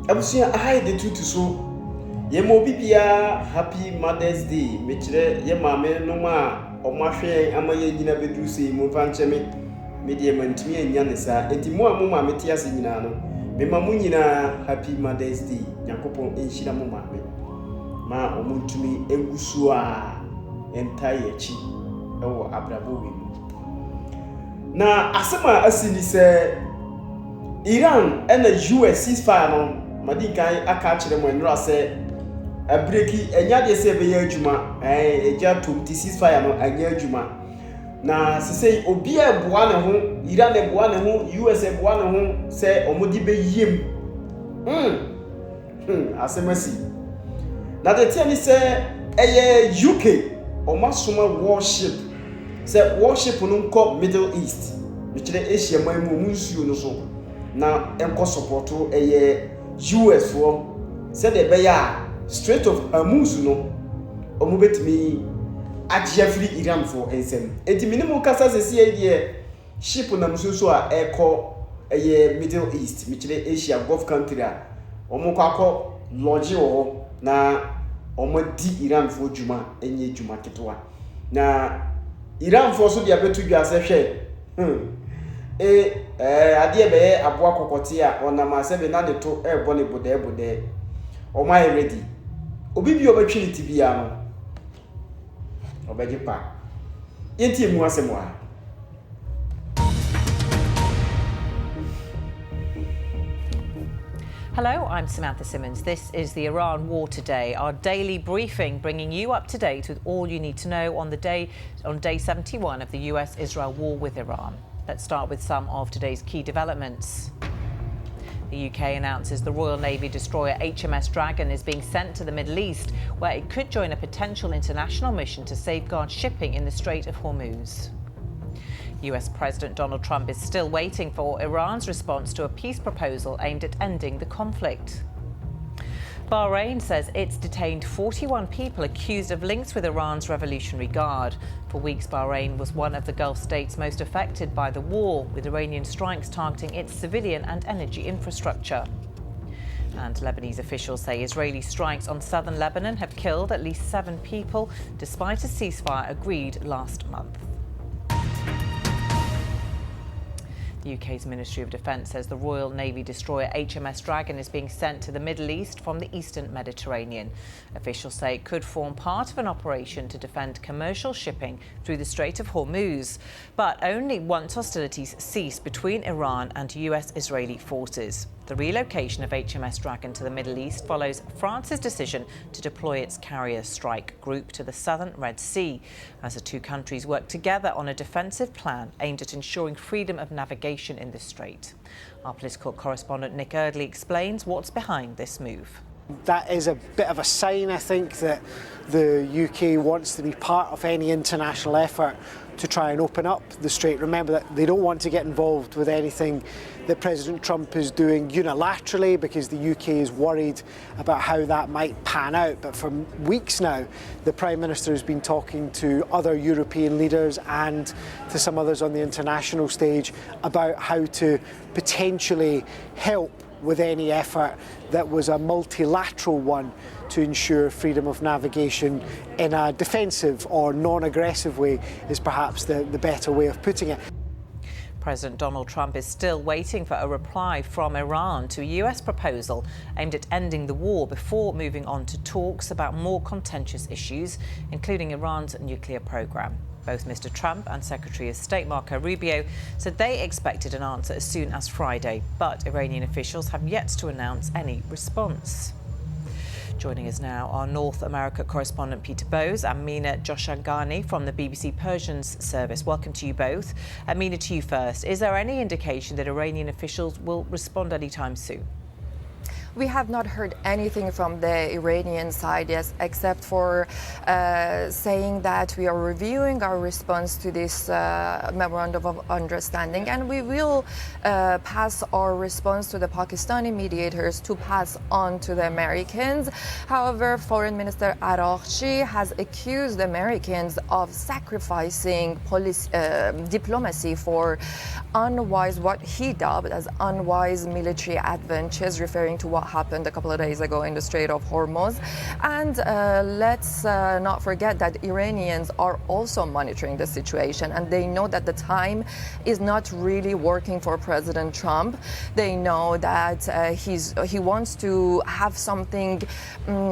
Abusia I the two to so. Ye mo bibia happy Mother's Day. Me kire ye maame no ma omahwe amaye nyina bedru sei mo fanche me de mantimi anya ne sa. Enti mo a mo maame te ase nyina no. Me ma mo nyina happy Mother's Day. Yakopon enhira mo maame. Ma omuntumi engusu a entire chi ewo abrabo wi. Na asema asini se Iran and the US ceasefire no madikan aka kire mo enra se abreki enya de se be ya adwuma eja tom ti ceasefire no anya adwuma na sesei obi a boa ne ho Iran e boa ne ho US e boa ne ho se omodi be yiem asemasi na de tie ni se eye UK omasoma warship se warship no nko Middle East mikire Asia man mu nsuo no so na enko supporto eye US for said the beya Strait of Hormuz no omubetimi agye free Iran for ensem enti minimum kasa sesi e ship na msuso a eko eye Middle East mikire Asia Gulf country a omukọ lodge wo na omadi Iran for juma enye juma ketwa na Iran for so dia betu dwa se hwe ade be aboa kokote a onam asebe na de to ebo ne bode o my ready obi bi obetwi ni tibia no obeje pa yenti mu asemo a. Hello, I'm Samantha Simmons. This is the Iran War Today, our daily briefing, bringing you up to date with all you need to know on day 71 of the US-Israel war with Iran. Let's start with some of today's key developments. The UK announces the Royal Navy destroyer HMS Dragon is being sent to the Middle East, where it could join a potential international mission to safeguard shipping in the Strait of Hormuz. US President Donald Trump is still waiting for Iran's response to a peace proposal aimed at ending the conflict. Bahrain says it's detained 41 people accused of links with Iran's Revolutionary Guard. For weeks, Bahrain was one of the Gulf states most affected by the war, with Iranian strikes targeting its civilian and energy infrastructure. And Lebanese officials say Israeli strikes on southern Lebanon have killed at least 7 people, despite a ceasefire agreed last month. The UK's Ministry of Defence says the Royal Navy destroyer HMS Dragon is being sent to the Middle East from the eastern Mediterranean. Officials say it could form part of an operation to defend commercial shipping through the Strait of Hormuz, but only once hostilities cease between Iran and US-Israeli forces. The relocation of HMS Dragon to the Middle East follows France's decision to deploy its carrier strike group to the southern Red Sea, as the two countries work together on a defensive plan aimed at ensuring freedom of navigation in the strait. Our political correspondent Nick Eardley explains what's behind this move. That is a bit of a sign, I think, that the UK wants to be part of any international effort to try and open up the strait. Remember that they don't want to get involved with anything that President Trump is doing unilaterally, because the UK is worried about how that might pan out. But for weeks now, the Prime Minister has been talking to other European leaders and to some others on the international stage about how to potentially help with any effort that was a multilateral one to ensure freedom of navigation in a defensive or non-aggressive way is perhaps the better way of putting it. President Donald Trump is still waiting for a reply from Iran to a US proposal aimed at ending the war before moving on to talks about more contentious issues, including Iran's nuclear program. Both Mr. Trump and Secretary of State Marco Rubio said they expected an answer as soon as Friday, but Iranian officials have yet to announce any response. Joining us now, our North America correspondent Peter Bowes and Mina Joshangani from the BBC Persians service. Welcome to you both. Mina, to you first. Is there any indication that Iranian officials will respond anytime soon? We have not heard anything from the Iranian side yet, except for saying that we are reviewing our response to this memorandum of understanding, and we will pass our response to the Pakistani mediators to pass on to the Americans. However, Foreign Minister Araghchi has accused the Americans of sacrificing diplomacy for unwise, what he dubbed as unwise military adventures, referring to what what happened a couple of days ago in the Strait of Hormuz. And let's not forget that Iranians are also monitoring the situation, and they know that the time is not really working for President Trump. They know that he wants to have something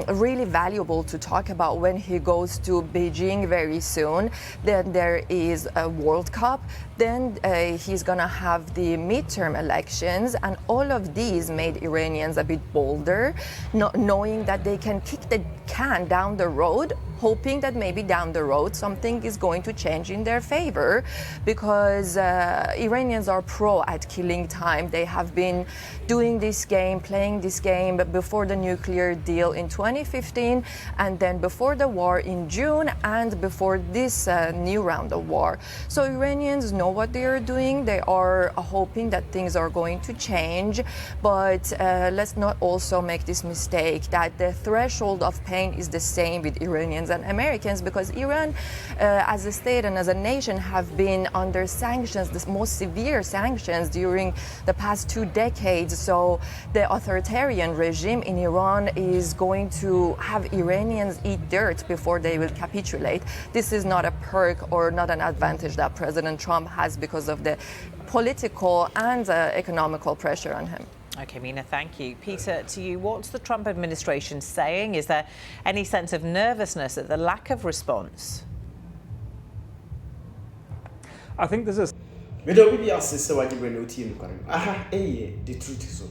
really valuable to talk about when he goes to Beijing very soon. Then there is a World Cup. Then he's going to have the midterm elections, and all of these made Iranians a bit bolder, not knowing that they can kick the can down the road, hoping that maybe down the road something is going to change in their favor, because Iranians are pro at killing time. They have been doing this game, playing this game before the nuclear deal in 2015, and then before the war in June, and before this new round of war. So Iranians know what they are doing. They are hoping that things are going to change, but let's not also make this mistake that the threshold of pain is the same with Iranians and Americans, because Iran as a state and as a nation have been under sanctions, the most severe sanctions during the past 2 decades. So the authoritarian regime in Iran is going to have Iranians eat dirt before they will capitulate. This is not a perk or not an advantage that President Trump has because of the political and economical pressure on him. OK, Mina, thank you. Peter, to you, what's the Trump administration saying? Is there any sense of nervousness at the lack of response? I think there's a... We don't be asked to say what you were not in. Aha, the truth is so.